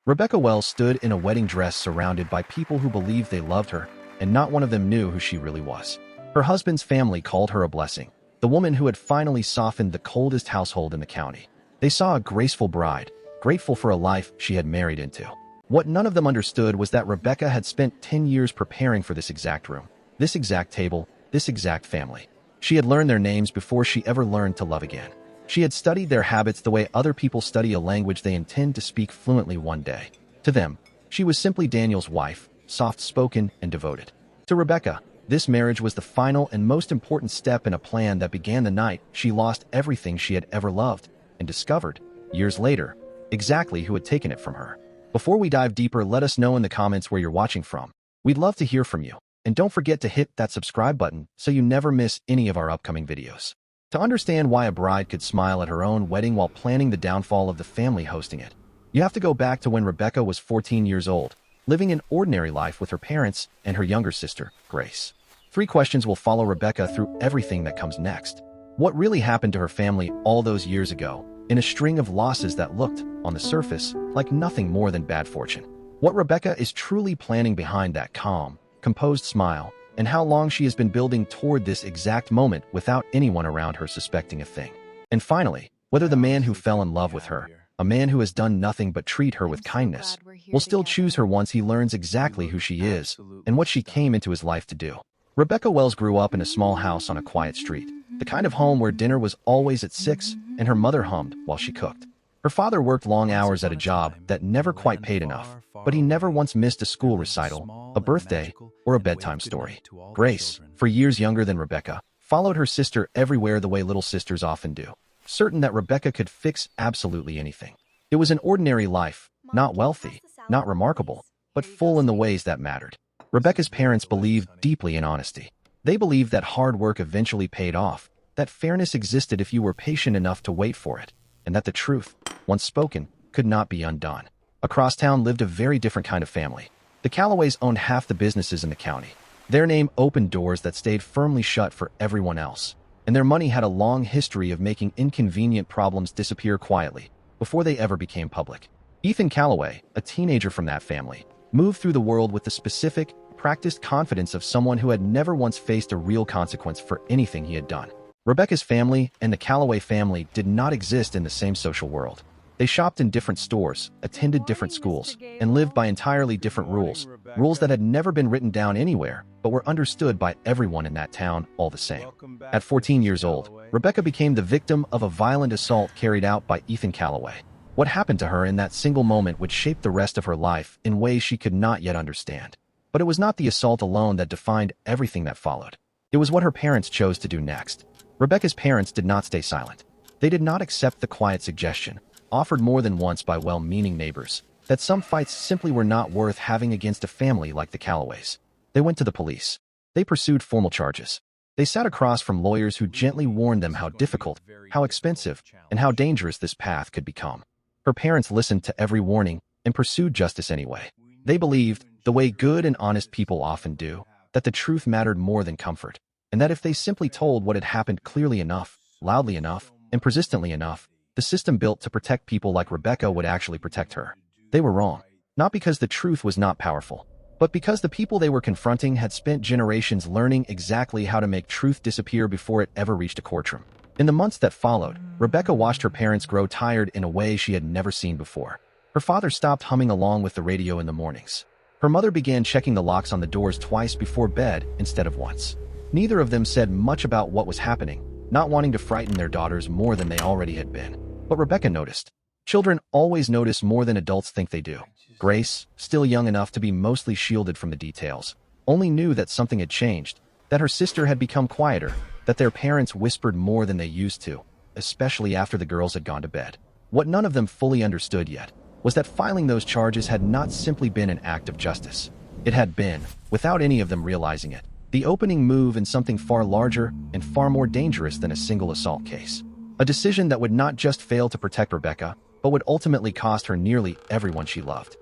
Rebecca Wells stood in a wedding dress surrounded by people who believed they loved her, and not one of them knew who she really was. Her husband's family called her a blessing, the woman who had finally softened the coldest household in the county. They saw a graceful bride, grateful for a life she had married into. What none of them understood was that Rebecca had spent 10 years preparing for this exact room, this exact table, this exact family. She had learned their names before she ever learned to love again. She had studied their habits the way other people study a language they intend to speak fluently one day. To them, she was simply Daniel's wife, soft-spoken and devoted. To Rebecca, this marriage was the final and most important step in a plan that began the night she lost everything she had ever loved and discovered, years later, exactly who had taken it from her. Before we dive deeper, let us know in the comments where you're watching from. We'd love to hear from you. And don't forget to hit that subscribe button so you never miss any of our upcoming videos. To understand why a bride could smile at her own wedding while planning the downfall of the family hosting it, you have to go back to when Rebecca was 14 years old, living an ordinary life with her parents and her younger sister, Grace. 3 questions will follow Rebecca through everything that comes next. What really happened to her family all those years ago, in a string of losses that looked, on the surface, like nothing more than bad fortune? What Rebecca is truly planning behind that calm, composed smile, and how long she has been building toward this exact moment without anyone around her suspecting a thing. And finally, whether the man who fell in love with her, a man who has done nothing but treat her with kindness, will still choose her once he learns exactly who she is and what she came into his life to do. Rebecca Wells grew up in a small house on a quiet street, the kind of home where dinner was always at 6 and her mother hummed while she cooked. Her father worked long hours at a job that never quite paid enough, but he never once missed a school recital, a birthday, or a bedtime story. Grace, for years younger than Rebecca, followed her sister everywhere the way little sisters often do, certain that Rebecca could fix absolutely anything. It was an ordinary life, not wealthy, not remarkable, but full in the ways that mattered. Rebecca's parents believed deeply in honesty. They believed that hard work eventually paid off, that fairness existed if you were patient enough to wait for it, and that the truth, once spoken, could not be undone. Across town lived a very different kind of family. The Callaways owned half the businesses in the county. Their name opened doors that stayed firmly shut for everyone else, and their money had a long history of making inconvenient problems disappear quietly, before they ever became public. Ethan Callaway, a teenager from that family, moved through the world with the specific, practiced confidence of someone who had never once faced a real consequence for anything he had done. Rebecca's family and the Callaway family did not exist in the same social world. They shopped in different stores, attended different schools, and lived by entirely different rules, rules that had never been written down anywhere, but were understood by everyone in that town all the same. At 14 years old, Rebecca became the victim of a violent assault carried out by Ethan Callaway. What happened to her in that single moment would shape the rest of her life in ways she could not yet understand. But it was not the assault alone that defined everything that followed. It was what her parents chose to do next. Rebecca's parents did not stay silent. They did not accept the quiet suggestion, offered more than once by well-meaning neighbors, that some fights simply were not worth having against a family like the Callaways. They went to the police. They pursued formal charges. They sat across from lawyers who gently warned them how difficult, how expensive, and how dangerous this path could become. Her parents listened to every warning and pursued justice anyway. They believed, the way good and honest people often do, that the truth mattered more than comfort, and that if they simply told what had happened clearly enough, loudly enough, and persistently enough, the system built to protect people like Rebecca would actually protect her. They were wrong, not because the truth was not powerful, but because the people they were confronting had spent generations learning exactly how to make truth disappear before it ever reached a courtroom. In the months that followed, Rebecca watched her parents grow tired in a way she had never seen before. Her father stopped humming along with the radio in the mornings. Her mother began checking the locks on the doors twice before bed instead of once. Neither of them said much about what was happening, not wanting to frighten their daughters more than they already had been. But Rebecca noticed. Children always notice more than adults think they do. Grace, still young enough to be mostly shielded from the details, only knew that something had changed, that her sister had become quieter, that their parents whispered more than they used to, especially after the girls had gone to bed. What none of them fully understood yet was that filing those charges had not simply been an act of justice. It had been, without any of them realizing it, the opening move in something far larger and far more dangerous than a single assault case. A decision that would not just fail to protect Rebecca, but would ultimately cost her nearly everyone she loved.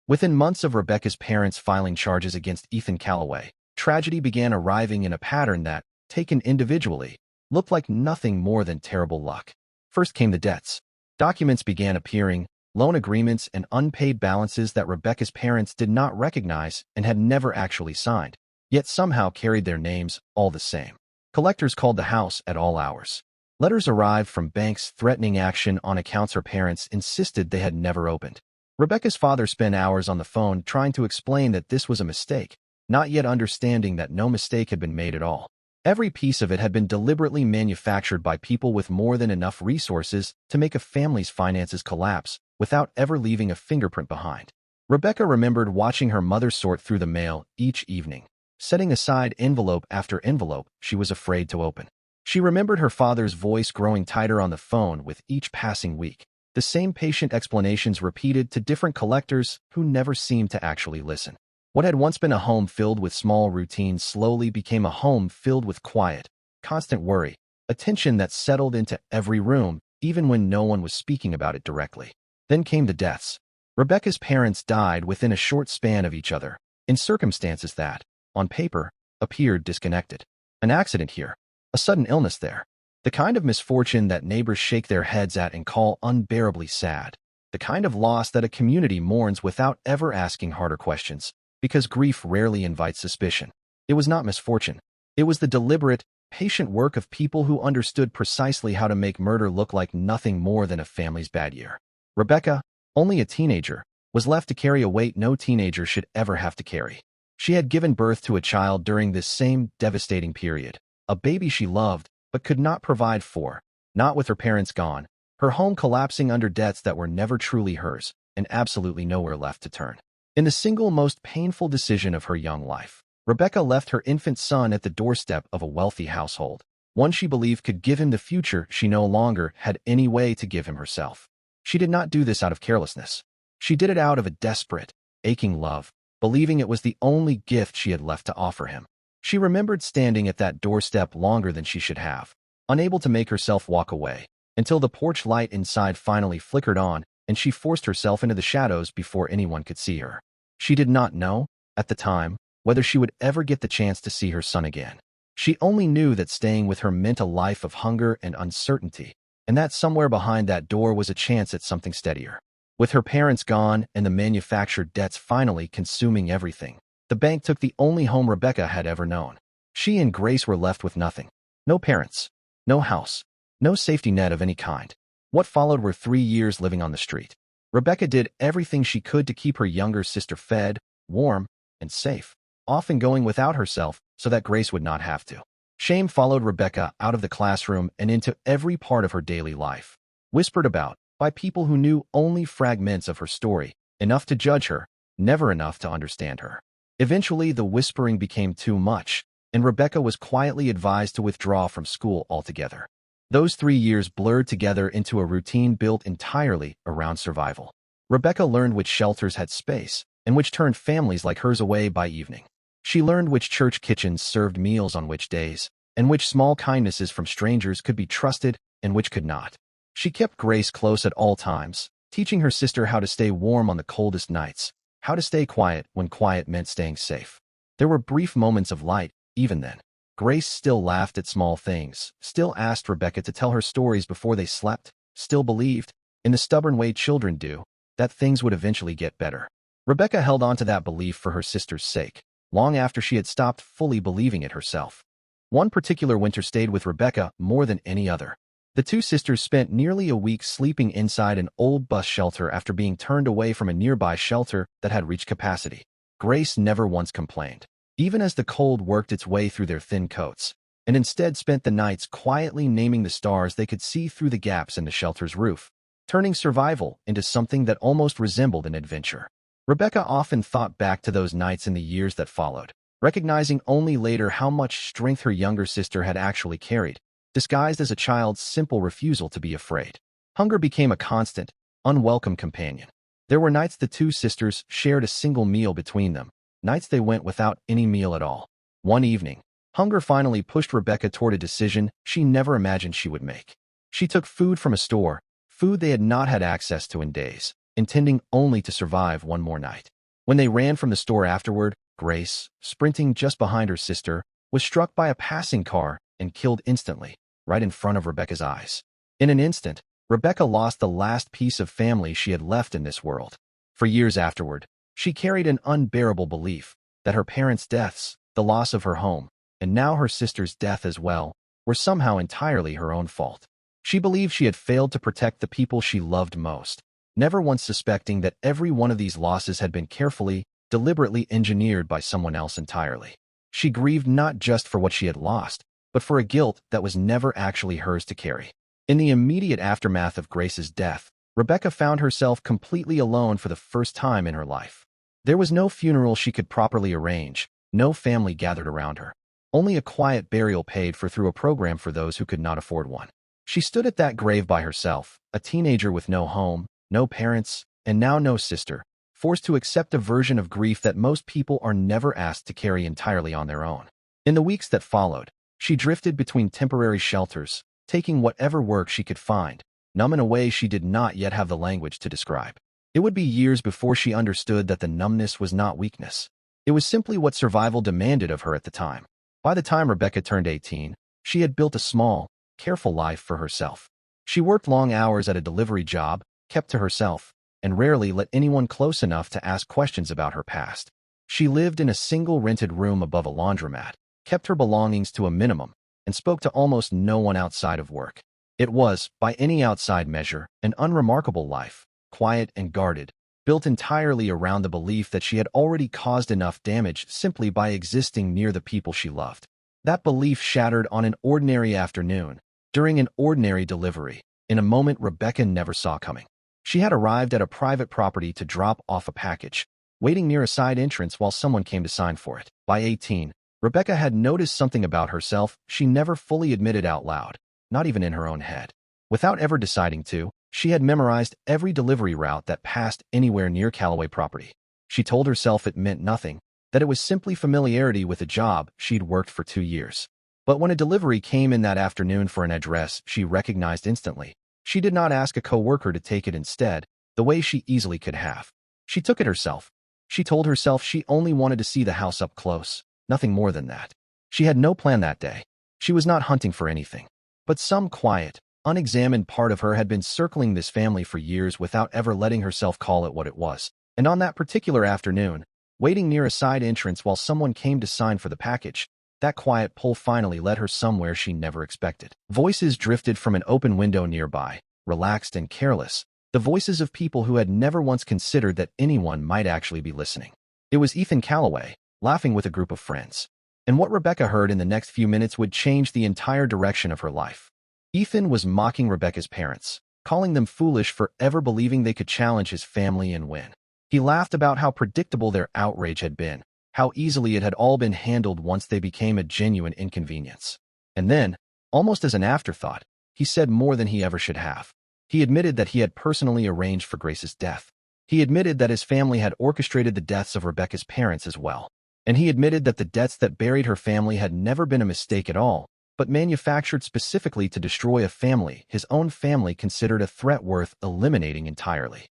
Within months of Rebecca's parents filing charges against Ethan Callaway, tragedy began arriving in a pattern that, taken individually, looked like nothing more than terrible luck. First came the debts. Documents began appearing, loan agreements, and unpaid balances that Rebecca's parents did not recognize and had never actually signed, yet somehow carried their names all the same. Collectors called the house at all hours. Letters arrived from banks threatening action on accounts her parents insisted they had never opened. Rebecca's father spent hours on the phone trying to explain that this was a mistake, not yet understanding that no mistake had been made at all. Every piece of it had been deliberately manufactured by people with more than enough resources to make a family's finances collapse without ever leaving a fingerprint behind. Rebecca remembered watching her mother sort through the mail each evening, setting aside envelope after envelope she was afraid to open. She remembered her father's voice growing tighter on the phone with each passing week, the same patient explanations repeated to different collectors who never seemed to actually listen. What had once been a home filled with small routines slowly became a home filled with quiet, constant worry, a tension that settled into every room, even when no one was speaking about it directly. Then came the deaths. Rebecca's parents died within a short span of each other, in circumstances that, on paper, appeared disconnected. An accident here, a sudden illness there, the kind of misfortune that neighbors shake their heads at and call unbearably sad, the kind of loss that a community mourns without ever asking harder questions, because grief rarely invites suspicion. It was not misfortune. It was the deliberate, patient work of people who understood precisely how to make murder look like nothing more than a family's bad year. Rebecca, only a teenager, was left to carry a weight no teenager should ever have to carry. She had given birth to a child during this same devastating period, a baby she loved but could not provide for, not with her parents gone, her home collapsing under debts that were never truly hers, and absolutely nowhere left to turn. In the single most painful decision of her young life, Rebecca left her infant son at the doorstep of a wealthy household, one she believed could give him the future she no longer had any way to give him herself. She did not do this out of carelessness. She did it out of a desperate, aching love, believing it was the only gift she had left to offer him. She remembered standing at that doorstep longer than she should have, unable to make herself walk away, until the porch light inside finally flickered on and she forced herself into the shadows before anyone could see her. She did not know, at the time, whether she would ever get the chance to see her son again. She only knew that staying with her meant a life of hunger and uncertainty, and that somewhere behind that door was a chance at something steadier. With her parents gone and the manufactured debts finally consuming everything, the bank took the only home Rebecca had ever known. She and Grace were left with nothing. No parents, no house, no safety net of any kind. What followed were 3 years living on the street. Rebecca did everything she could to keep her younger sister fed, warm, and safe, often going without herself so that Grace would not have to. Shame followed Rebecca out of the classroom and into every part of her daily life, whispered about by people who knew only fragments of her story, enough to judge her, never enough to understand her. Eventually, the whispering became too much, and Rebecca was quietly advised to withdraw from school altogether. Those 3 years blurred together into a routine built entirely around survival. Rebecca learned which shelters had space, and which turned families like hers away by evening. She learned which church kitchens served meals on which days, and which small kindnesses from strangers could be trusted and which could not. She kept Grace close at all times, teaching her sister how to stay warm on the coldest nights, how to stay quiet when quiet meant staying safe. There were brief moments of light, even then. Grace still laughed at small things, still asked Rebecca to tell her stories before they slept, still believed, in the stubborn way children do, that things would eventually get better. Rebecca held on to that belief for her sister's sake, long after she had stopped fully believing it herself. One particular winter stayed with Rebecca more than any other. The two sisters spent nearly a week sleeping inside an old bus shelter after being turned away from a nearby shelter that had reached capacity. Grace never once complained, even as the cold worked its way through their thin coats, and instead spent the nights quietly naming the stars they could see through the gaps in the shelter's roof, turning survival into something that almost resembled an adventure. Rebecca often thought back to those nights in the years that followed, recognizing only later how much strength her younger sister had actually carried, disguised as a child's simple refusal to be afraid. Hunger became a constant, unwelcome companion. There were nights the two sisters shared a single meal between them, nights they went without any meal at all. One evening, hunger finally pushed Rebecca toward a decision she never imagined she would make. She took food from a store, food they had not had access to in days, intending only to survive one more night. When they ran from the store afterward, Grace, sprinting just behind her sister, was struck by a passing car and killed instantly, right in front of Rebecca's eyes. In an instant, Rebecca lost the last piece of family she had left in this world. For years afterward, she carried an unbearable belief that her parents' deaths, the loss of her home, and now her sister's death as well, were somehow entirely her own fault. She believed she had failed to protect the people she loved most, never once suspecting that every one of these losses had been carefully, deliberately engineered by someone else entirely. She grieved not just for what she had lost, but for a guilt that was never actually hers to carry. In the immediate aftermath of Grace's death, Rebecca found herself completely alone for the first time in her life. There was no funeral she could properly arrange, no family gathered around her. Only a quiet burial paid for through a program for those who could not afford one. She stood at that grave by herself, a teenager with no home, no parents, and now no sister, forced to accept a version of grief that most people are never asked to carry entirely on their own. In the weeks that followed, she drifted between temporary shelters, taking whatever work she could find, numb in a way she did not yet have the language to describe. It would be years before she understood that the numbness was not weakness. It was simply what survival demanded of her at the time. By the time Rebecca turned 18, she had built a small, careful life for herself. She worked long hours at a delivery job, kept to herself, and rarely let anyone close enough to ask questions about her past. She lived in a single rented room above a laundromat, kept her belongings to a minimum, and spoke to almost no one outside of work. It was, by any outside measure, an unremarkable life, quiet and guarded, built entirely around the belief that she had already caused enough damage simply by existing near the people she loved. That belief shattered on an ordinary afternoon, during an ordinary delivery, in a moment Rebecca never saw coming. She had arrived at a private property to drop off a package, waiting near a side entrance while someone came to sign for it. By 18, Rebecca had noticed something about herself she never fully admitted out loud, not even in her own head. Without ever deciding to, she had memorized every delivery route that passed anywhere near Callaway property. She told herself it meant nothing, that it was simply familiarity with a job she'd worked for 2 years. But when a delivery came in that afternoon for an address she recognized instantly, she did not ask a coworker to take it instead, the way she easily could have. She took it herself. She told herself she only wanted to see the house up close, nothing more than that. She had no plan that day. She was not hunting for anything. But some quiet, unexamined part of her had been circling this family for years without ever letting herself call it what it was. And on that particular afternoon, waiting near a side entrance while someone came to sign for the package, that quiet pull finally led her somewhere she never expected. Voices drifted from an open window nearby, relaxed and careless, the voices of people who had never once considered that anyone might actually be listening. It was Ethan Callaway, laughing with a group of friends. And what Rebecca heard in the next few minutes would change the entire direction of her life. Ethan was mocking Rebecca's parents, calling them foolish for ever believing they could challenge his family and win. He laughed about how predictable their outrage had been, how easily it had all been handled once they became a genuine inconvenience. And then, almost as an afterthought, he said more than he ever should have. He admitted that he had personally arranged for Grace's death. He admitted that his family had orchestrated the deaths of Rebecca's parents as well. And he admitted that the deaths that buried her family had never been a mistake at all, but manufactured specifically to destroy a family his own family considered a threat worth eliminating entirely.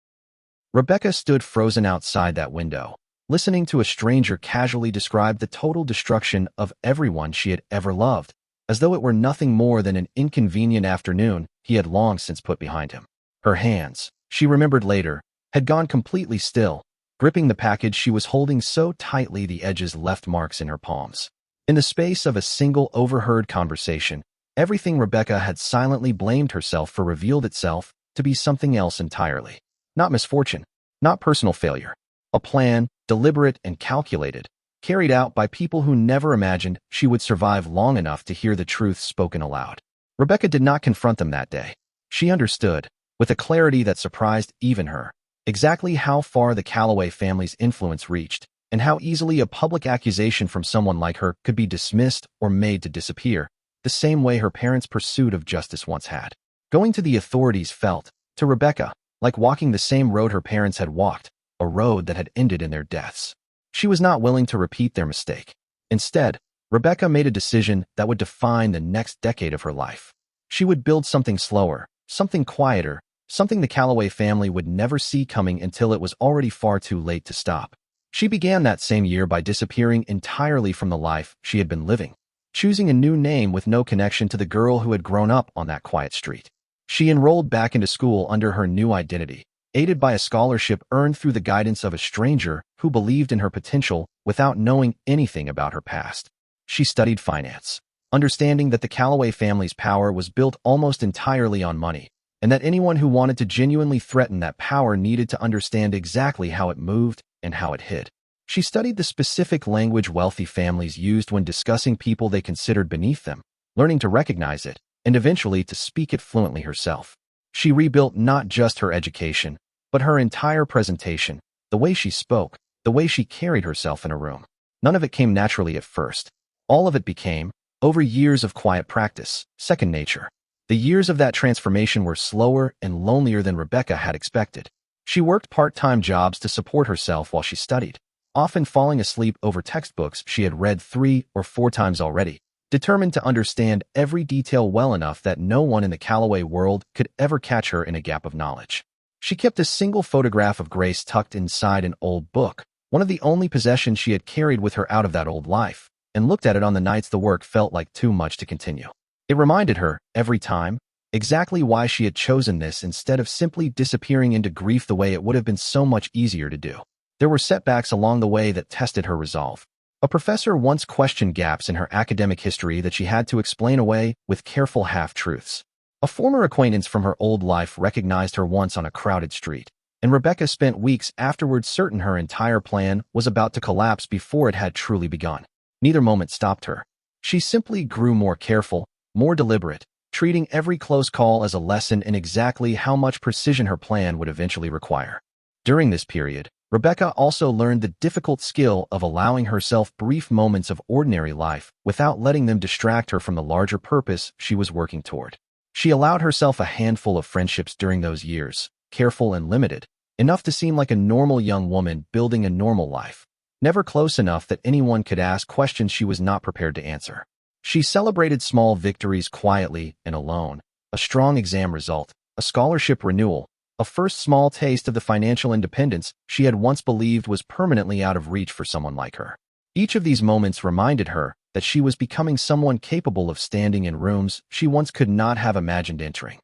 Rebecca stood frozen outside that window, listening to a stranger casually describe the total destruction of everyone she had ever loved, as though it were nothing more than an inconvenient afternoon he had long since put behind him. Her hands, she remembered later, had gone completely still, gripping the package she was holding so tightly the edges left marks in her palms. In the space of a single overheard conversation, everything Rebecca had silently blamed herself for revealed itself to be something else entirely. Not misfortune, not personal failure. A plan, deliberate and calculated, carried out by people who never imagined she would survive long enough to hear the truth spoken aloud. Rebecca did not confront them that day. She understood, with a clarity that surprised even her, exactly how far the Callaway family's influence reached, and how easily a public accusation from someone like her could be dismissed or made to disappear, the same way her parents' pursuit of justice once had. Going to the authorities felt, to Rebecca, like walking the same road her parents had walked, a road that had ended in their deaths. She was not willing to repeat their mistake. Instead, Rebecca made a decision that would define the next decade of her life. She would build something slower, something quieter, something the Callaway family would never see coming until it was already far too late to stop. She began that same year by disappearing entirely from the life she had been living, choosing a new name with no connection to the girl who had grown up on that quiet street. She enrolled back into school under her new identity, aided by a scholarship earned through the guidance of a stranger who believed in her potential without knowing anything about her past. She studied finance, understanding that the Calloway family's power was built almost entirely on money, and that anyone who wanted to genuinely threaten that power needed to understand exactly how it moved and how it hid. She studied the specific language wealthy families used when discussing people they considered beneath them, learning to recognize it, and eventually to speak it fluently herself. She rebuilt not just her education, but her entire presentation, the way she spoke, the way she carried herself in a room. None of it came naturally at first. All of it became, over years of quiet practice, second nature. The years of that transformation were slower and lonelier than Rebecca had expected. She worked part-time jobs to support herself while she studied, often falling asleep over textbooks she had read 3 or 4 times already, determined to understand every detail well enough that no one in the Calloway world could ever catch her in a gap of knowledge. She kept a single photograph of Grace tucked inside an old book, one of the only possessions she had carried with her out of that old life, and looked at it on the nights the work felt like too much to continue. It reminded her, every time, exactly why she had chosen this instead of simply disappearing into grief the way it would have been so much easier to do. There were setbacks along the way that tested her resolve. A professor once questioned gaps in her academic history that she had to explain away with careful half-truths. A former acquaintance from her old life recognized her once on a crowded street, and Rebecca spent weeks afterwards certain her entire plan was about to collapse before it had truly begun. Neither moment stopped her. She simply grew more careful, more deliberate, treating every close call as a lesson in exactly how much precision her plan would eventually require. During this period, Rebecca also learned the difficult skill of allowing herself brief moments of ordinary life without letting them distract her from the larger purpose she was working toward. She allowed herself a handful of friendships during those years, careful and limited, enough to seem like a normal young woman building a normal life, never close enough that anyone could ask questions she was not prepared to answer. She celebrated small victories quietly and alone, a strong exam result, a scholarship renewal, a first small taste of the financial independence she had once believed was permanently out of reach for someone like her. Each of these moments reminded her that she was becoming someone capable of standing in rooms she once could not have imagined entering.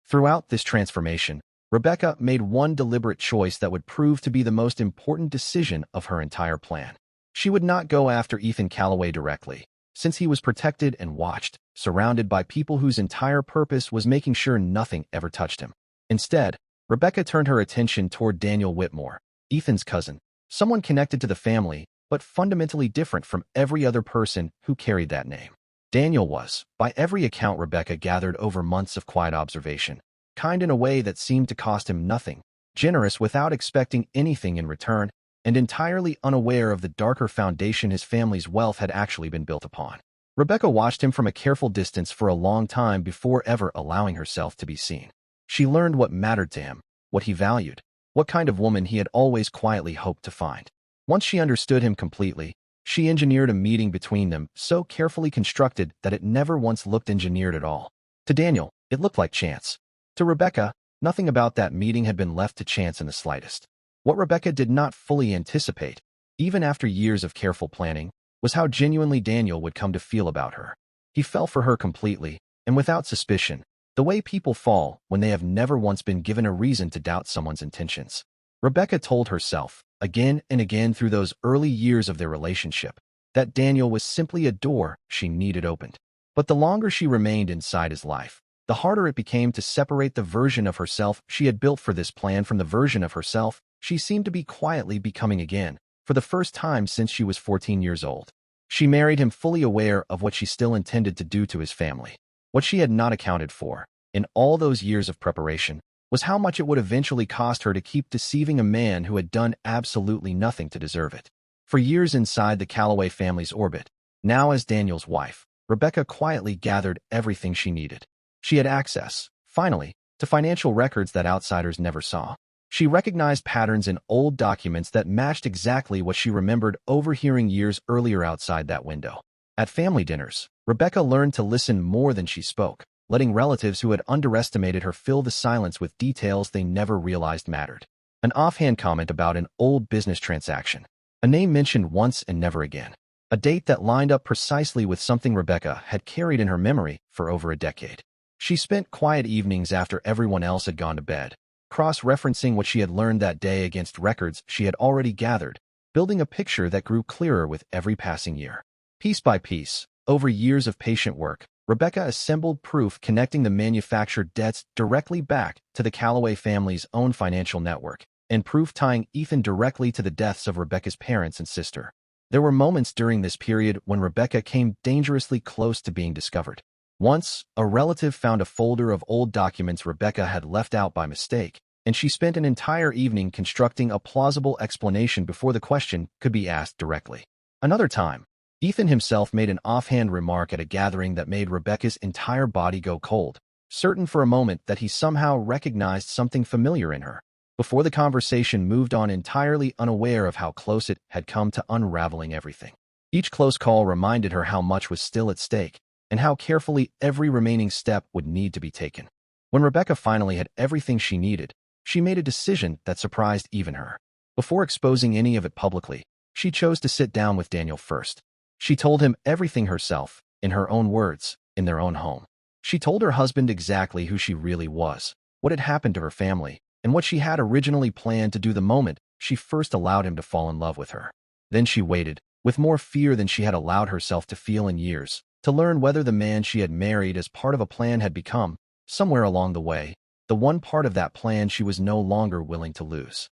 Throughout this transformation, Rebecca made one deliberate choice that would prove to be the most important decision of her entire plan. She would not go after Ethan Calloway directly, since he was protected and watched, surrounded by people whose entire purpose was making sure nothing ever touched him. Instead, Rebecca turned her attention toward Daniel Whitmore, Ethan's cousin, someone connected to the family, but fundamentally different from every other person who carried that name. Daniel was, by every account Rebecca gathered over months of quiet observation, kind in a way that seemed to cost him nothing, generous without expecting anything in return, and entirely unaware of the darker foundation his family's wealth had actually been built upon. Rebecca watched him from a careful distance for a long time before ever allowing herself to be seen. She learned what mattered to him, what he valued, what kind of woman he had always quietly hoped to find. Once she understood him completely, she engineered a meeting between them so carefully constructed that it never once looked engineered at all. To Daniel, it looked like chance. To Rebecca, nothing about that meeting had been left to chance in the slightest. What Rebecca did not fully anticipate, even after years of careful planning, was how genuinely Daniel would come to feel about her. He fell for her completely, and without suspicion, the way people fall when they have never once been given a reason to doubt someone's intentions. Rebecca told herself, again and again through those early years of their relationship, that Daniel was simply a door she needed opened. But the longer she remained inside his life, the harder it became to separate the version of herself she had built for this plan from the version of herself she seemed to be quietly becoming again, for the first time since she was 14 years old. She married him fully aware of what she still intended to do to his family. What she had not accounted for, in all those years of preparation, was how much it would eventually cost her to keep deceiving a man who had done absolutely nothing to deserve it. For years inside the Calloway family's orbit, now as Daniel's wife, Rebecca quietly gathered everything she needed. She had access, finally, to financial records that outsiders never saw. She recognized patterns in old documents that matched exactly what she remembered overhearing years earlier outside that window. At family dinners, Rebecca learned to listen more than she spoke, letting relatives who had underestimated her fill the silence with details they never realized mattered. An offhand comment about an old business transaction, a name mentioned once and never again, a date that lined up precisely with something Rebecca had carried in her memory for over a decade. She spent quiet evenings after everyone else had gone to bed, cross-referencing what she had learned that day against records she had already gathered, building a picture that grew clearer with every passing year. Piece by piece, over years of patient work, Rebecca assembled proof connecting the manufactured debts directly back to the Calloway family's own financial network, and proof tying Ethan directly to the deaths of Rebecca's parents and sister. There were moments during this period when Rebecca came dangerously close to being discovered. Once, a relative found a folder of old documents Rebecca had left out by mistake, and she spent an entire evening constructing a plausible explanation before the question could be asked directly. Another time, Ethan himself made an offhand remark at a gathering that made Rebecca's entire body go cold, certain for a moment that he somehow recognized something familiar in her. Before the conversation moved on, entirely unaware of how close it had come to unraveling everything. Each close call reminded her how much was still at stake, and how carefully every remaining step would need to be taken. When Rebecca finally had everything she needed, she made a decision that surprised even her. Before exposing any of it publicly, she chose to sit down with Daniel first. She told him everything herself, in her own words, in their own home. She told her husband exactly who she really was, what had happened to her family, and what she had originally planned to do the moment she first allowed him to fall in love with her. Then she waited, with more fear than she had allowed herself to feel in years, to learn whether the man she had married as part of a plan had become, somewhere along the way, the one part of that plan she was no longer willing to lose.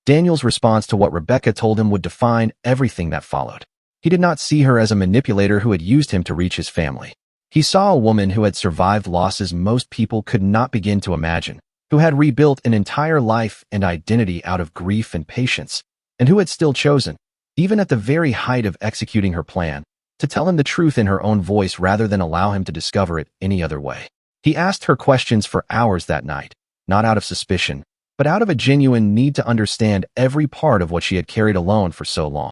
Daniel's response to what Rebecca told him would define everything that followed. He did not see her as a manipulator who had used him to reach his family. He saw a woman who had survived losses most people could not begin to imagine, who had rebuilt an entire life and identity out of grief and patience, and who had still chosen, even at the very height of executing her plan, to tell him the truth in her own voice rather than allow him to discover it any other way. He asked her questions for hours that night, not out of suspicion, but out of a genuine need to understand every part of what she had carried alone for so long.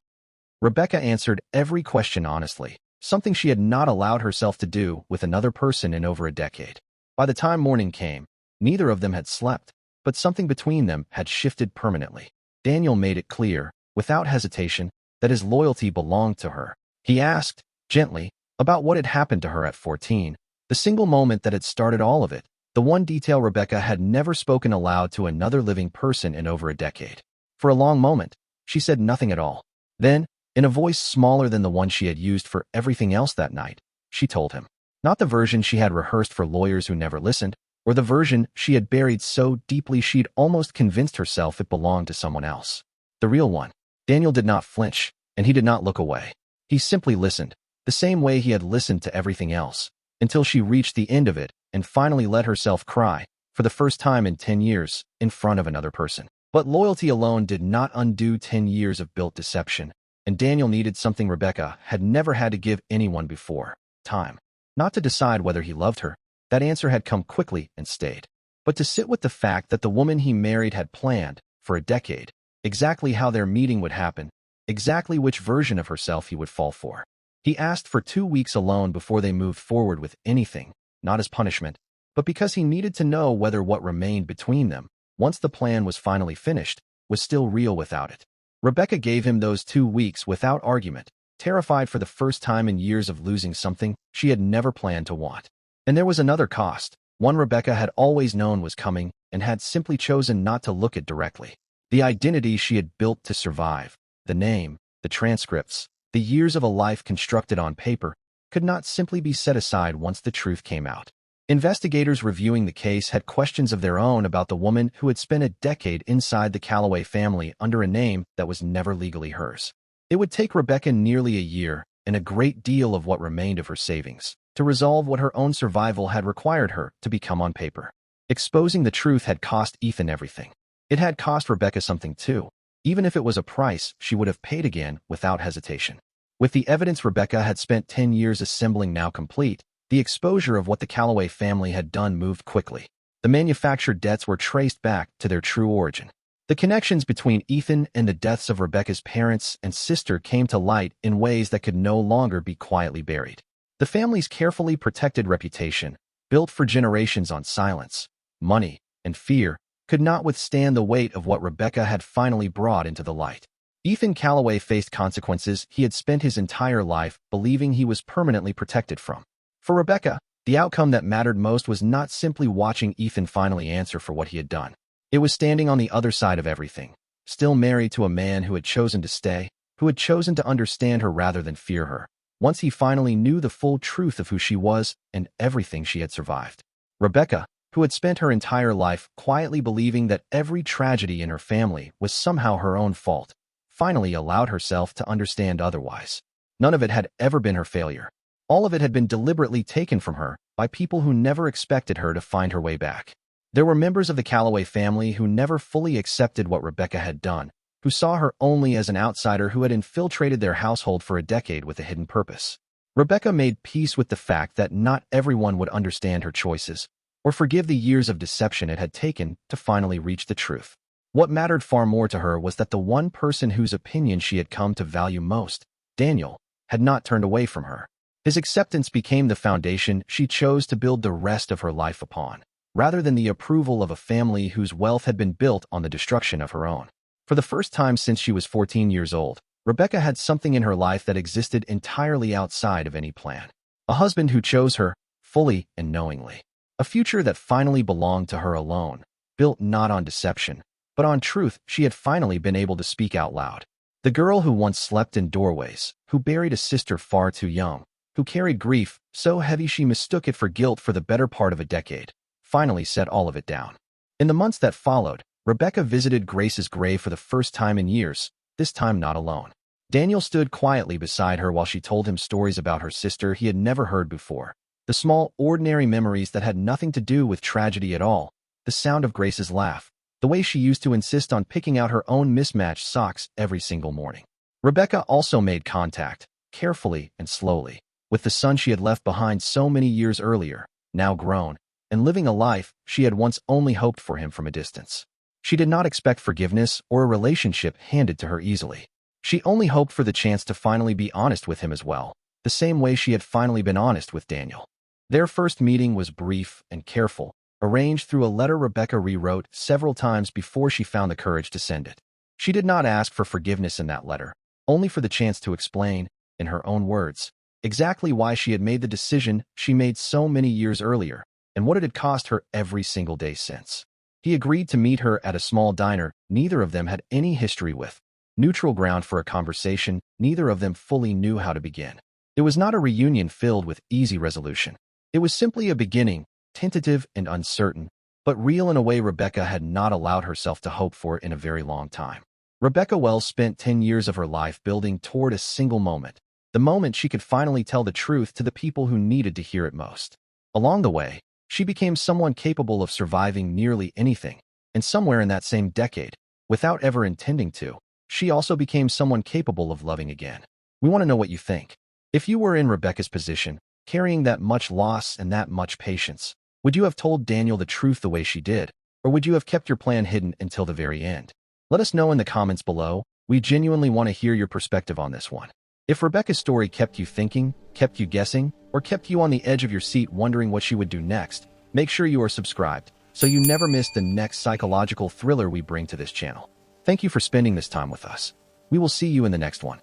Rebecca answered every question honestly, something she had not allowed herself to do with another person in over a decade. By the time morning came, neither of them had slept, but something between them had shifted permanently. Daniel made it clear, without hesitation, that his loyalty belonged to her. He asked, gently, about what had happened to her at 14, the single moment that had started all of it, the one detail Rebecca had never spoken aloud to another living person in over a decade. For a long moment, she said nothing at all. Then, in a voice smaller than the one she had used for everything else that night, she told him. Not the version she had rehearsed for lawyers who never listened, or the version she had buried so deeply she'd almost convinced herself it belonged to someone else. The real one. Daniel did not flinch, and he did not look away. He simply listened, the same way he had listened to everything else, until she reached the end of it and finally let herself cry, for the first time in 10 years, in front of another person. But loyalty alone did not undo 10 years of built deception, and Daniel needed something Rebecca had never had to give anyone before: time. Not to decide whether he loved her, that answer had come quickly and stayed, but to sit with the fact that the woman he married had planned, for a decade, exactly how their meeting would happen, exactly which version of herself he would fall for. He asked for 2 weeks alone before they moved forward with anything, not as punishment, but because he needed to know whether what remained between them, once the plan was finally finished, was still real without it. Rebecca gave him those 2 weeks without argument, terrified for the first time in years of losing something she had never planned to want. And there was another cost, one Rebecca had always known was coming and had simply chosen not to look at directly. The identity she had built to survive, the name, the transcripts, the years of a life constructed on paper, could not simply be set aside once the truth came out. Investigators reviewing the case had questions of their own about the woman who had spent a decade inside the Calloway family under a name that was never legally hers. It would take Rebecca nearly a year, and a great deal of what remained of her savings, to resolve what her own survival had required her to become on paper. Exposing the truth had cost Ethan everything. It had cost Rebecca something too, even if it was a price she would have paid again without hesitation. With the evidence Rebecca had spent 10 years assembling now complete, the exposure of what the Calloway family had done moved quickly. The manufactured debts were traced back to their true origin. The connections between Ethan and the deaths of Rebecca's parents and sister came to light in ways that could no longer be quietly buried. The family's carefully protected reputation, built for generations on silence, money, and fear, could not withstand the weight of what Rebecca had finally brought into the light. Ethan Calloway faced consequences he had spent his entire life believing he was permanently protected from. For Rebecca, The outcome that mattered most was not simply watching Ethan finally answer for what he had done. It was standing on the other side of everything, still married to a man who had chosen to stay, who had chosen to understand her rather than fear her, once he finally knew the full truth of who she was and everything she had survived. Rebecca, who had spent her entire life quietly believing that every tragedy in her family was somehow her own fault, finally allowed herself to understand otherwise. None of it had ever been her failure. All of it had been deliberately taken from her by people who never expected her to find her way back. There were members of the Calloway family who never fully accepted what Rebecca had done, who saw her only as an outsider who had infiltrated their household for a decade with a hidden purpose. Rebecca made peace with the fact that not everyone would understand her choices, or forgive the years of deception it had taken to finally reach the truth. What mattered far more to her was that the one person whose opinion she had come to value most, Daniel, had not turned away from her. His acceptance became the foundation she chose to build the rest of her life upon, rather than the approval of a family whose wealth had been built on the destruction of her own. For the first time since she was 14 years old, Rebecca had something in her life that existed entirely outside of any plan. A husband who chose her, fully and knowingly. A future that finally belonged to her alone, built not on deception, but on truth she had finally been able to speak out loud. The girl who once slept in doorways, who buried a sister far too young, who carried grief so heavy she mistook it for guilt for the better part of a decade, finally set all of it down. In the months that followed, Rebecca visited Grace's grave for the first time in years, this time not alone. Daniel stood quietly beside her while she told him stories about her sister he had never heard before. The small, ordinary memories that had nothing to do with tragedy at all, the sound of Grace's laugh, the way she used to insist on picking out her own mismatched socks every single morning. Rebecca also made contact, carefully and slowly, with the son she had left behind so many years earlier, now grown, and living a life she had once only hoped for him from a distance. She did not expect forgiveness or a relationship handed to her easily. She only hoped for the chance to finally be honest with him as well, the same way she had finally been honest with Daniel. Their first meeting was brief and careful, arranged through a letter Rebecca rewrote several times before she found the courage to send it. She did not ask for forgiveness in that letter, only for the chance to explain, in her own words, exactly why she had made the decision she made so many years earlier, and what it had cost her every single day since. He agreed to meet her at a small diner neither of them had any history with. Neutral ground for a conversation neither of them fully knew how to begin. It was not a reunion filled with easy resolution. It was simply a beginning, tentative and uncertain, but real in a way Rebecca had not allowed herself to hope for in a very long time. Rebecca Wells spent 10 years of her life building toward a single moment, the moment she could finally tell the truth to the people who needed to hear it most. Along the way, she became someone capable of surviving nearly anything, and somewhere in that same decade, without ever intending to, she also became someone capable of loving again. We want to know what you think. If you were in Rebecca's position, carrying that much loss and that much patience, would you have told Daniel the truth the way she did, or would you have kept your plan hidden until the very end? Let us know in the comments below. We genuinely want to hear your perspective on this one. If Rebecca's story kept you thinking, kept you guessing, or kept you on the edge of your seat wondering what she would do next, make sure you are subscribed so you never miss the next psychological thriller we bring to this channel. Thank you for spending this time with us. We will see you in the next one.